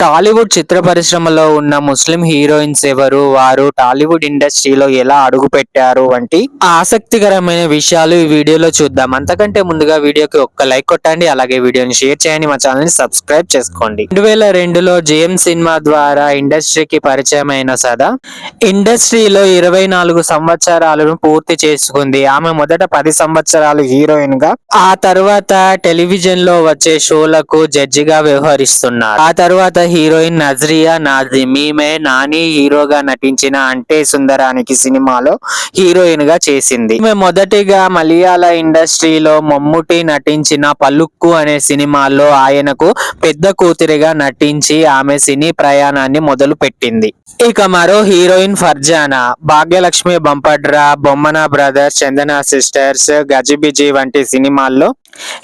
టాలీవుడ్ చిత్ర పరిశ్రమలో ఉన్న ముస్లిం హీరోయిన్స్ ఎవరు? వారు టాలీవుడ్ ఇండస్ట్రీలో ఎలా అడుగుపెట్టారు వంటి ఆసక్తికరమైన విషయాలు ఈ వీడియోలో చూద్దాం. అంతకంటే ముందుగా వీడియోకి ఒక్క లైక్ కొట్టండి. అలాగే వీడియోని షేర్ చేయండి. మా ఛానల్ ని సబ్స్క్రైబ్ చేసుకోండి. 2002లో జేఎం సినిమా ద్వారా ఇండస్ట్రీకి పరిచయమైన సదా ఇండస్ట్రీలో 24 సంవత్సరాలను పూర్తి చేసుకుంది. ఆమె మొదట 10 సంవత్సరాలు హీరోయిన్ గా, ఆ తర్వాత టెలివిజన్ లో వచ్చే షోలకు జడ్జిగా వ్యవహరిస్తున్నారు. ఆ తర్వాత హీరోయిన్ నజ్రియా నాజిమ్. ఈమె నాని హీరోగా నటించిన అంటే సుందరానికి సినిమాలో హీరోయిన్ గా చేసింది. ఈమె మొదటిగా మలయాళ ఇండస్ట్రీలో మమ్ముటి నటించిన పలుక్కు అనే సినిమాలో ఆయనకు పెద్ద కూతురిగా నటించి ఆమె సినీ ప్రయాణాన్ని మొదలు పెట్టింది. ఇక మరో హీరోయిన్ ఫర్జానా భాగ్యలక్ష్మి బంపడ్రా, బొమ్మన బ్రదర్స్, చందన సిస్టర్స్, గజిబిజి వంటి సినిమాల్లో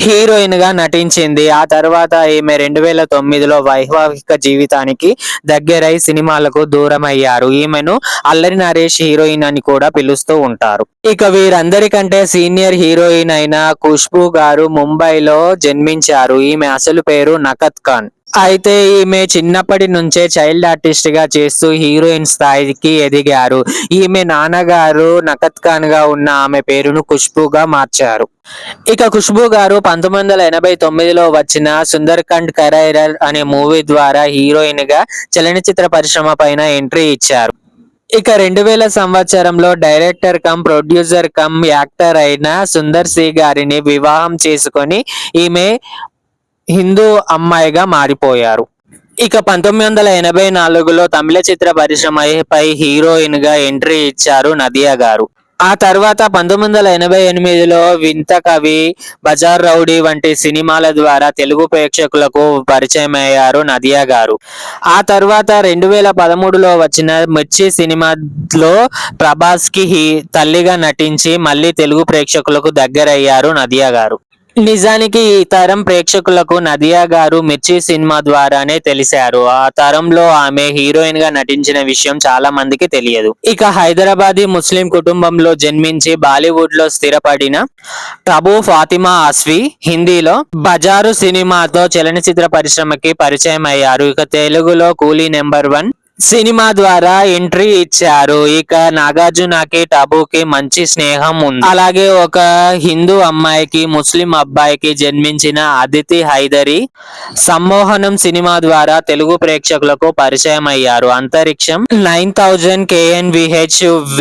హీరోయిన్ గా నటించింది. ఆ తర్వాత ఈమె 2009లో వైవాహిక జీవితానికి దగ్గరై సినిమాలకు దూరం అయ్యారు. ఈమెను అల్లరి నరేష్ హీరోయిన్ అని కూడా పిలుస్తూ ఉంటారు. ఇక వీరందరికంటే సీనియర్ హీరోయిన్ అయిన ఖుష్బూ గారు ముంబైలో జన్మించారు. ఈమె అసలు పేరు నఖత్ ఖాన్. అయితే ఈమె చిన్నప్పటి నుంచే చైల్డ్ ఆర్టిస్ట్ గా చేస్తూ హీరోయిన్ స్థాయికి ఎదిగారు. ఈమె నాన్నగారు నఖత్ ఖాన్ గా ఉన్న ఆమె పేరును ఖుష్బూగా మార్చారు. ఇక ఖుష్బూ గారు 1989లో వచ్చిన సుందర్ఖండ్ కరైరర్ అనే మూవీ ద్వారా హీరోయిన్ గా చలనచిత్ర పరిశ్రమ పైన ఎంట్రీ ఇచ్చారు. ఇక 2000 సంవత్సరంలో director come producer come actor అయిన సుందర్ సి గారిని వివాహం చేసుకొని ఈమె హిందూ అమ్మాయిగా మారిపోయారు. ఇక 1984లో తమిళ చిత్ర పరిశ్రమపై హీరోయిన్ గా ఎంట్రీ ఇచ్చారు నదియా గారు. ఆ తర్వాత 1988లో వింత కవి, బజార్ రౌడీ వంటి సినిమాల ద్వారా తెలుగు ప్రేక్షకులకు పరిచయమయ్యారు నదియా గారు. ఆ తర్వాత 2013లో వచ్చిన మిర్చి సినిమాలో ప్రభాస్ కి తల్లిగా నటించి మళ్ళీ తెలుగు ప్రేక్షకులకు దగ్గరయ్యారు నదియా గారు. నిజానికి ఈ తరం ప్రేక్షకులకు నదియా గారు మిర్చి సినిమా ద్వారానే తెలిసారు. ఆ తరంలో ఆమె హీరోయిన్ గా నటించిన విషయం చాలా మందికి తెలియదు. ఇక హైదరాబాదీ ముస్లిం కుటుంబంలో జన్మించి బాలీవుడ్ లో స్థిరపడిన టబు ఫాతిమా అస్వి హిందీలో బజారు సినిమాతో చలనచిత్ర పరిశ్రమకి పరిచయం అయ్యారు. ఇక తెలుగులో కూలీ నెంబర్ 1 సినిమా ద్వారా ఎంట్రీ ఇచ్చారు. ఇక నాగార్జునకి టబుకి మంచి స్నేహం ఉంది. అలాగే ఒక హిందూ అమ్మాయికి ముస్లిం అబ్బాయికి జన్మించిన అదితి హైదరి సమ్మోహనం సినిమా ద్వారా తెలుగు ప్రేక్షకులకు పరిచయం అయ్యారు. అంతరిక్షం 9000 KNVHV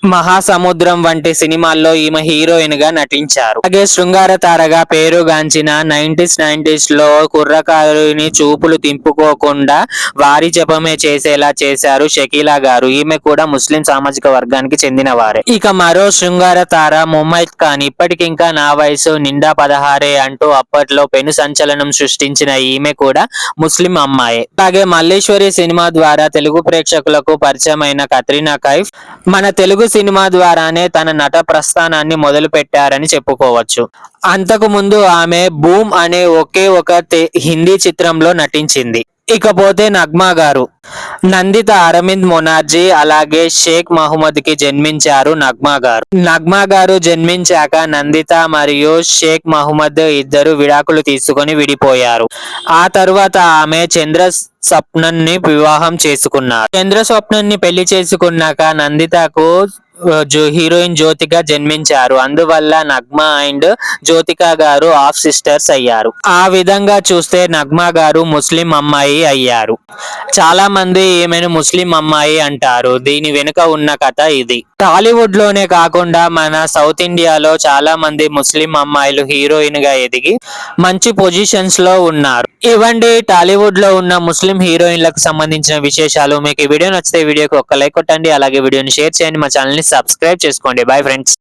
మహాసముద్రం వంటి సినిమాల్లో ఈమె హీరోయిన్ గా నటించారు. అలాగే శృంగార తారగా పేరుగాంచిన 90s లో కుర్రకారుని చూపులు తింపుకోకుండా వారి జపమే చేసేలా చేశారు షకీలా గారు. ఈమె కూడా ముస్లిం సామాజిక వర్గానికి చెందిన వారే. ఇక మరో శృంగార తార ముమైత్ ఖాన్. ఇప్పటికింకా నా వయసు నిండా 16 అంటూ అప్పట్లో పెను సంచలనం సృష్టించిన ఈమె కూడా ముస్లిం అమ్మాయే. అలాగే మల్లేశ్వరి సినిమా ద్వారా తెలుగు ప్రేక్షకులకు పరిచయమైన కత్రినా కైఫ్ మన తెలుగు సినిమా ద్వారానే తన నట ప్రస్థానాన్ని మొదలు పెట్టారని చెప్పుకోవచ్చు. అంతకు ముందు ఆమె బూమ్ అనే ఒకే ఒక హిందీ చిత్రంలో నటించింది. ఇకపోతే నగ్మా గారు నందిత అరవింద్ మొనార్జీ అలాగే షేక్ మహమ్మద్ కి జన్మించారు నగ్మా గారు. నగ్మా గారు జన్మించాక నందిత మరియు షేక్ మహమ్మద్ ఇద్దరు విడాకులు తీసుకొని విడిపోయారు. ఆ తరువాత ఆమె చంద్ర స్వప్నన్ ని వివాహం చేసుకున్నారు. చంద్ర స్వప్నన్ ని పెళ్లి చేసుకున్నాక నందితకు హీరోయిన్ జ్యోతిక జన్మించారు. అందువల్ల నగ్మా అండ్ జ్యోతిక గారు హాఫ్ సిస్టర్స్ అయ్యారు. ఆ విధంగా చూస్తే నగ్మా గారు ముస్లిం అమ్మాయి అయ్యారు. చాలా మంది ఈమెను ముస్లిం అమ్మాయి అంటారు. దీని వెనుక ఉన్న కథ ఇది. టాలీవుడ్ లోనే కాకుండా మన సౌత్ ఇండియాలో చాలా మంది ముస్లిం అమ్మాయిలు హీరోయిన్ గా ఎదిగి మంచి పొజిషన్స్ లో ఉన్నారు. ఇవ్వండి టాలీవుడ్ లో ఉన్న ముస్లిం హీరోయిన్లకు సంబంధించిన విశేషాలు. మీకు ఈ వీడియో నచ్చితే వీడియోకి ఒక్క లైక్ కొట్టండి. అలాగే వీడియోని షేర్ చేయండి. మా ఛానల్ ని సబ్స్క్రైబ్ చేసుకోండి. Bye friends.